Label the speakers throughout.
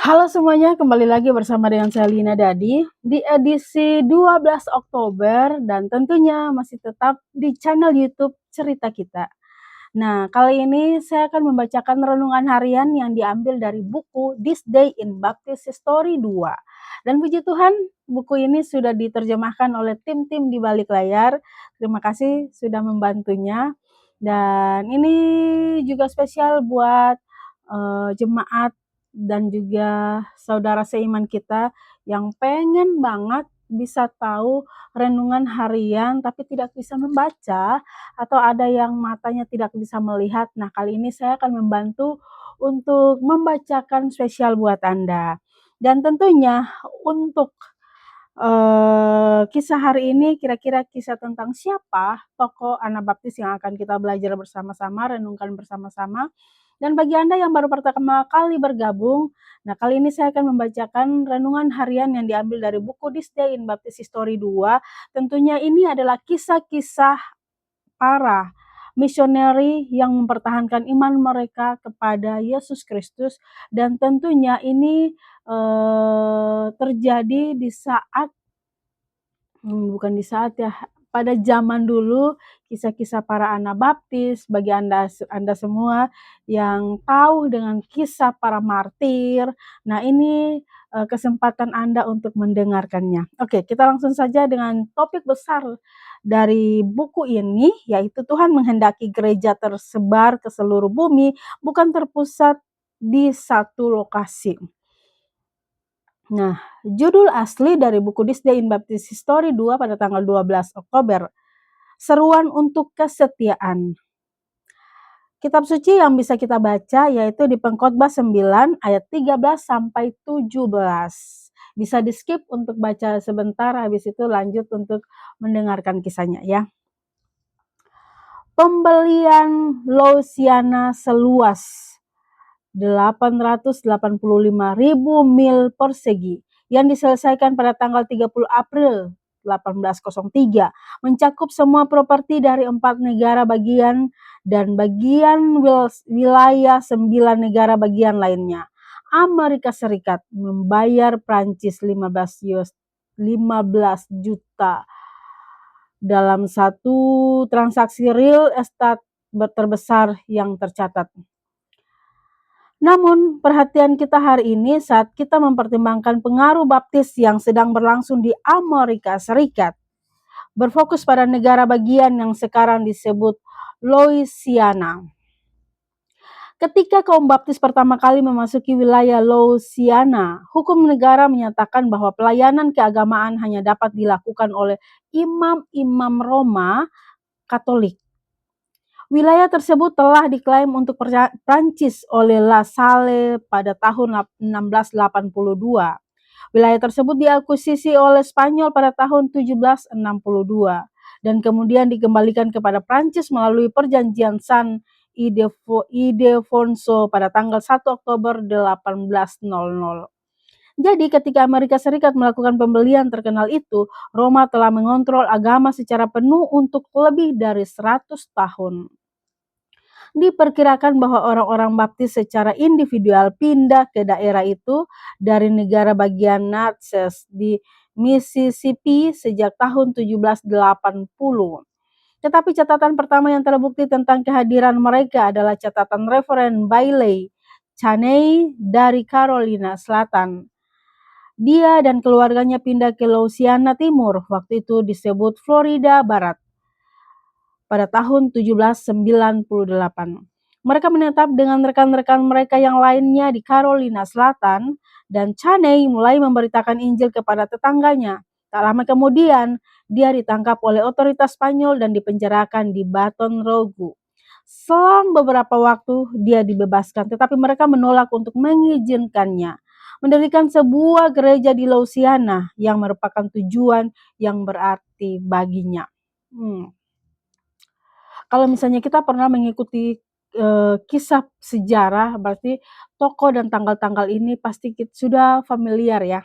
Speaker 1: Halo semuanya, kembali lagi bersama dengan saya Lina Dadi di edisi 12 Oktober dan tentunya masih tetap di channel YouTube Cerita Kita. Nah, kali ini saya akan membacakan renungan harian yang diambil dari buku This Day in Baptist History 2. Dan puji Tuhan, buku ini sudah diterjemahkan oleh tim-tim di balik layar. Terima kasih sudah membantunya. Dan ini juga spesial buat jemaat dan juga saudara seiman kita yang pengen banget bisa tahu renungan harian tapi tidak bisa membaca atau ada yang matanya tidak bisa melihat. Nah, kali ini saya akan membantu untuk membacakan spesial buat Anda. Dan tentunya untuk kisah hari ini kira-kira kisah tentang siapa tokoh Anabaptis yang akan kita belajar bersama-sama, renungkan bersama-sama. Dan bagi Anda yang baru pertama kali bergabung, nah kali ini saya akan membacakan renungan harian yang diambil dari buku This Day in Baptist History 2. Tentunya ini adalah kisah-kisah para misioneri yang mempertahankan iman mereka kepada Yesus Kristus dan tentunya ini terjadi di saat bukan di saat ya, pada zaman dulu kisah-kisah para Anabaptis bagi Anda semua yang tahu dengan kisah para martir. Nah ini, kesempatan Anda untuk mendengarkannya. Oke, kita langsung saja dengan topik besar dari buku ini, yaitu Tuhan menghendaki gereja tersebar ke seluruh bumi, bukan terpusat di satu lokasi. Nah, judul asli dari buku This Day in Baptist History 2 pada tanggal 12 Oktober, Seruan untuk Kesetiaan. Kitab suci yang bisa kita baca yaitu di Pengkhotbah 9 ayat 13 sampai 17. Bisa di-skip untuk baca sebentar, habis itu lanjut untuk mendengarkan kisahnya ya. Pembelian Louisiana seluas 885.000 mil persegi yang diselesaikan pada tanggal 30 April 1803 mencakup semua properti dari 4 negara bagian dan bagian wilayah 9 negara bagian lainnya. Amerika Serikat membayar Prancis 15 juta dalam satu transaksi real estate terbesar yang tercatat. Namun, perhatian kita hari ini saat kita mempertimbangkan pengaruh baptis yang sedang berlangsung di Amerika Serikat, berfokus pada negara bagian yang sekarang disebut Louisiana. Ketika kaum baptis pertama kali memasuki wilayah Louisiana, hukum negara menyatakan bahwa pelayanan keagamaan hanya dapat dilakukan oleh imam-imam Roma Katolik. Wilayah tersebut telah diklaim untuk Prancis oleh La Salle pada tahun 1682. Wilayah tersebut diakuisisi oleh Spanyol pada tahun 1762 dan kemudian dikembalikan kepada Prancis melalui perjanjian San Ildefonso pada tanggal 1 Oktober 1800. Jadi ketika Amerika Serikat melakukan pembelian terkenal itu, Roma telah mengontrol agama secara penuh untuk lebih dari 100 tahun. Diperkirakan bahwa orang-orang baptis secara individual pindah ke daerah itu dari negara bagian Natchez di Mississippi sejak tahun 1780. Tetapi catatan pertama yang terbukti tentang kehadiran mereka adalah catatan Reverend Bailey Chaney dari Carolina Selatan. Dia dan keluarganya pindah ke Louisiana Timur, waktu itu disebut Florida Barat, pada tahun 1798. Mereka menetap dengan rekan-rekan mereka yang lainnya di Carolina Selatan dan Chaney mulai memberitakan Injil kepada tetangganya. Tak lama kemudian, dia ditangkap oleh otoritas Spanyol dan dipenjarakan di Baton Rouge. Selang beberapa waktu dia dibebaskan, tetapi mereka menolak untuk mengizinkannya mendirikan sebuah gereja di Louisiana yang merupakan tujuan yang berarti baginya. Kalau misalnya kita pernah mengikuti kisah sejarah, berarti tokoh dan tanggal-tanggal ini pasti sudah familiar ya.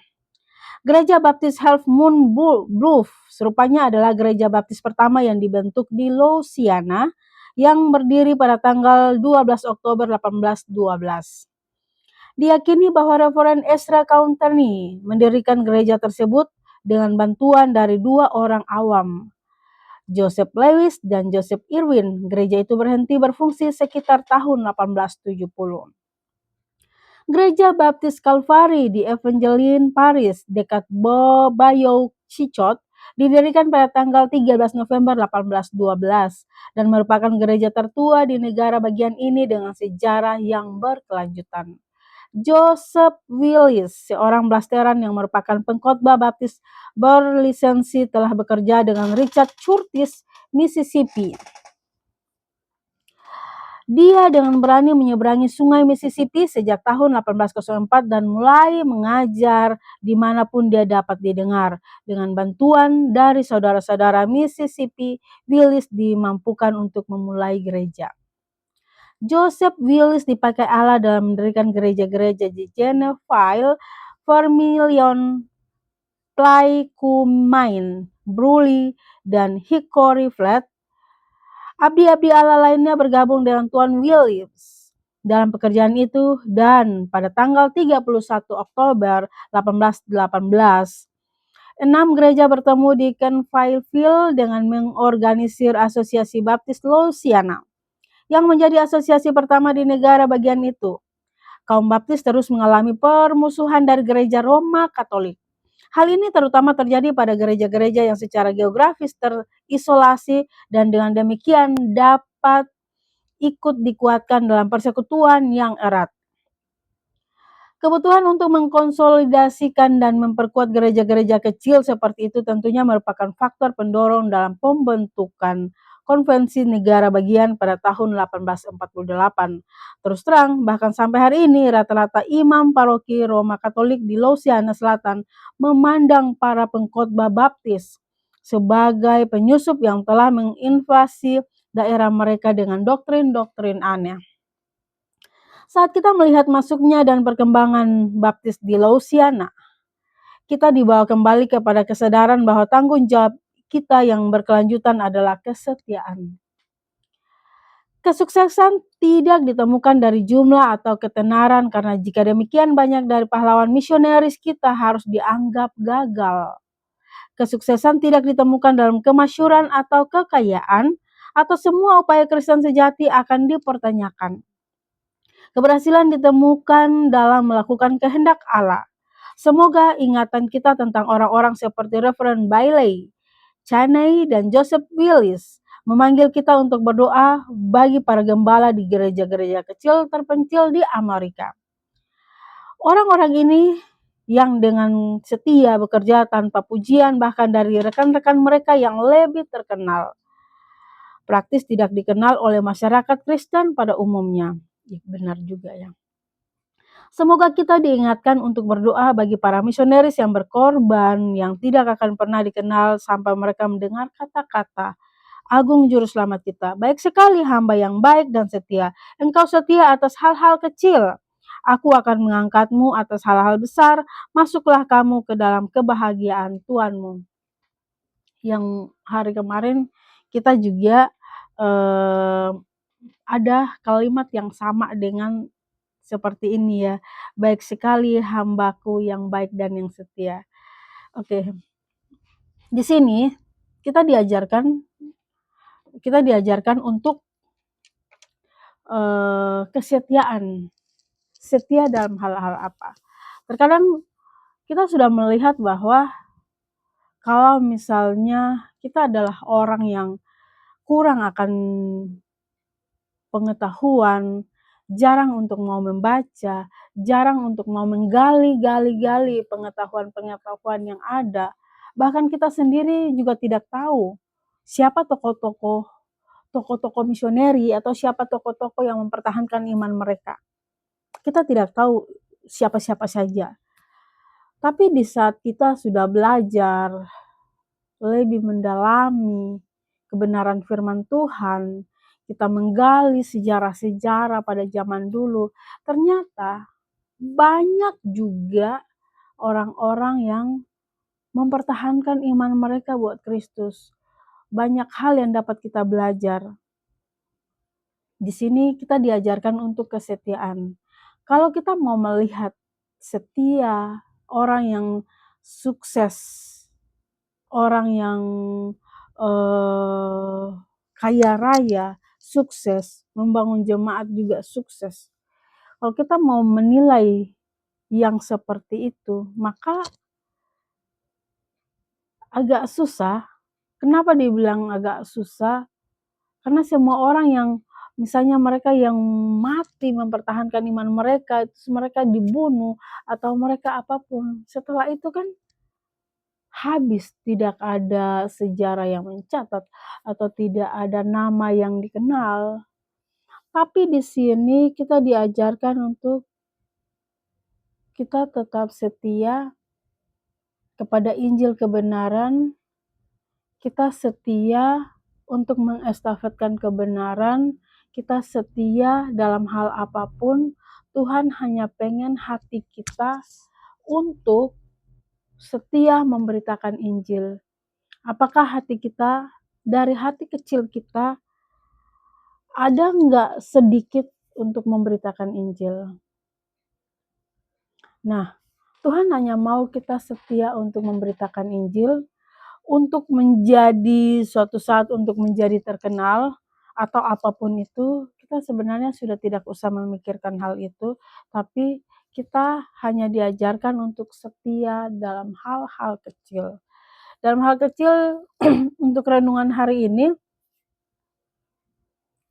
Speaker 1: Gereja Baptis Half Moon Bluff serupanya adalah gereja baptis pertama yang dibentuk di Louisiana yang berdiri pada tanggal 12 Oktober 1812. Diyakini bahwa Reverend Ezra County mendirikan gereja tersebut dengan bantuan dari dua orang awam, Joseph Lewis dan Joseph Irwin. Gereja itu berhenti berfungsi sekitar tahun 1870. Gereja Baptis Calvary di Evangeline, Paris, dekat Bayou Chicot, didirikan pada tanggal 13 November 1812 dan merupakan gereja tertua di negara bagian ini dengan sejarah yang berkelanjutan. Joseph Willis, seorang blasteran yang merupakan pengkhotbah baptis berlisensi, telah bekerja dengan Richard Curtis, Mississippi. Dia dengan berani menyeberangi sungai Mississippi sejak tahun 1804 dan mulai mengajar dimanapun dia dapat didengar. Dengan bantuan dari saudara-saudara Mississippi, Willis dimampukan untuk memulai gereja. Joseph Willis dipakai Allah dalam mendirikan gereja-gereja di Genesville, Vermilion, Plycomain, Bruley, dan Hickory Flat. Abdi-abdi Allah lainnya bergabung dengan Tuan Williams dalam pekerjaan itu, dan pada tanggal 31 Oktober 1818, 6 gereja bertemu di Kenville dengan mengorganisir Asosiasi Baptis Louisiana, yang menjadi asosiasi pertama di negara bagian itu. Kaum baptis terus mengalami permusuhan dari gereja Roma Katolik. Hal ini terutama terjadi pada gereja-gereja yang secara geografis terisolasi dan dengan demikian dapat ikut dikuatkan dalam persekutuan yang erat. Kebutuhan untuk mengkonsolidasikan dan memperkuat gereja-gereja kecil seperti itu tentunya merupakan faktor pendorong dalam pembentukan Konvensi Negara Bagian pada tahun 1848. Terus terang, bahkan sampai hari ini rata-rata imam paroki Roma Katolik di Louisiana Selatan memandang para pengkhotbah baptis sebagai penyusup yang telah menginvasi daerah mereka dengan doktrin-doktrin aneh. Saat kita melihat masuknya dan perkembangan baptis di Louisiana, kita dibawa kembali kepada kesadaran bahwa tanggung jawab kita yang berkelanjutan adalah kesetiaan. Kesuksesan tidak ditemukan dari jumlah atau ketenaran, karena jika demikian banyak dari pahlawan misionaris kita harus dianggap gagal. Kesuksesan tidak ditemukan dalam kemasyhuran atau kekayaan, atau semua upaya Kristen sejati akan dipertanyakan. Keberhasilan ditemukan dalam melakukan kehendak Allah. Semoga ingatan kita tentang orang-orang seperti Reverend Bailey, Chaney, dan Joseph Willis memanggil kita untuk berdoa bagi para gembala di gereja-gereja kecil terpencil di Amerika. Orang-orang ini yang dengan setia bekerja tanpa pujian bahkan dari rekan-rekan mereka yang lebih terkenal, praktis tidak dikenal oleh masyarakat Kristen pada umumnya. Ya, benar juga ya. Semoga kita diingatkan untuk berdoa bagi para misionaris yang berkorban, yang tidak akan pernah dikenal sampai mereka mendengar kata-kata, "Agung Juru Selamat kita, baik sekali hamba yang baik dan setia. Engkau setia atas hal-hal kecil. Aku akan mengangkatmu atas hal-hal besar. Masuklah kamu ke dalam kebahagiaan Tuhanmu." Yang hari kemarin kita juga ada kalimat yang sama dengan seperti ini ya, baik sekali hambaku yang baik dan yang setia. Oke, di sini kita diajarkan untuk kesetiaan, setia dalam hal-hal apa. Terkadang kita sudah melihat bahwa kalau misalnya kita adalah orang yang kurang akan pengetahuan, jarang untuk mau membaca, jarang untuk mau menggali pengetahuan-pengetahuan yang ada. Bahkan kita sendiri juga tidak tahu siapa tokoh-tokoh misioneri atau siapa tokoh-tokoh yang mempertahankan iman mereka. Kita tidak tahu siapa-siapa saja. Tapi di saat kita sudah belajar lebih mendalami kebenaran firman Tuhan, kita menggali sejarah-sejarah pada zaman dulu, ternyata banyak juga orang-orang yang mempertahankan iman mereka buat Kristus. Banyak hal yang dapat kita belajar. Di sini kita diajarkan untuk kesetiaan. Kalau kita mau melihat setia, orang yang sukses, orang yang, eee, kaya raya, sukses, membangun jemaat juga sukses. Kalau kita mau menilai yang seperti itu, maka agak susah. Kenapa dibilang agak susah? Karena semua orang yang misalnya mereka yang mati mempertahankan iman mereka, terus mereka dibunuh atau mereka apapun, setelah itu kan habis, tidak ada sejarah yang mencatat atau tidak ada nama yang dikenal. Tapi di sini kita diajarkan untuk kita tetap setia kepada Injil kebenaran, kita setia untuk mengestafetkan kebenaran, kita setia dalam hal apapun. Tuhan hanya pengen hati kita untuk setia memberitakan Injil. Apakah hati kita, dari hati kecil kita, ada nggak sedikit untuk memberitakan Injil? Nah, Tuhan hanya mau kita setia untuk memberitakan Injil, untuk menjadi suatu saat untuk menjadi terkenal, atau apapun itu, kita sebenarnya sudah tidak usah memikirkan hal itu, tapi kita hanya diajarkan untuk setia dalam hal-hal kecil. Dalam hal kecil, untuk renungan hari ini,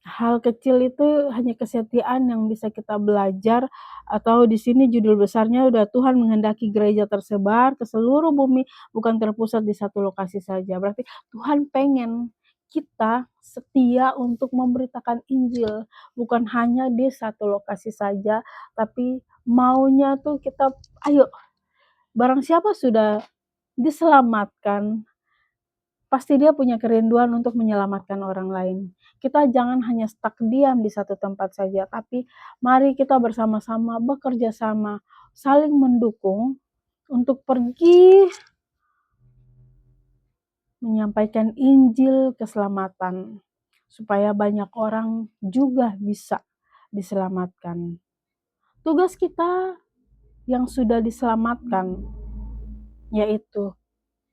Speaker 1: hal kecil itu hanya kesetiaan yang bisa kita belajar, atau di sini judul besarnya udah Tuhan menghendaki gereja tersebar ke seluruh bumi, bukan terpusat di satu lokasi saja. Berarti Tuhan pengen kita setia untuk memberitakan Injil, bukan hanya di satu lokasi saja, tapi maunya tuh kita, ayo, barang siapa sudah diselamatkan, pasti dia punya kerinduan untuk menyelamatkan orang lain. Kita jangan hanya stuck diam di satu tempat saja, tapi mari kita bersama-sama bekerja sama, saling mendukung untuk pergi menyampaikan Injil keselamatan, supaya banyak orang juga bisa diselamatkan. Tugas kita yang sudah diselamatkan, yaitu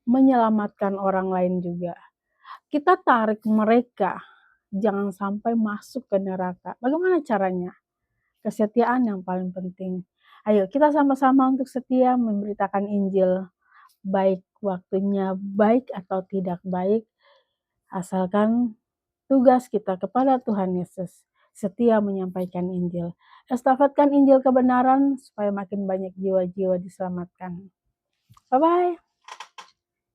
Speaker 1: menyelamatkan orang lain juga. Kita tarik mereka jangan sampai masuk ke neraka. Bagaimana caranya? Kesetiaan yang paling penting. Ayo kita sama-sama untuk setia memberitakan Injil, baik waktunya baik atau tidak baik, asalkan tugas kita kepada Tuhan Yesus, setia menyampaikan Injil. Estafetkan Injil kebenaran supaya makin banyak jiwa-jiwa diselamatkan. Bye-bye.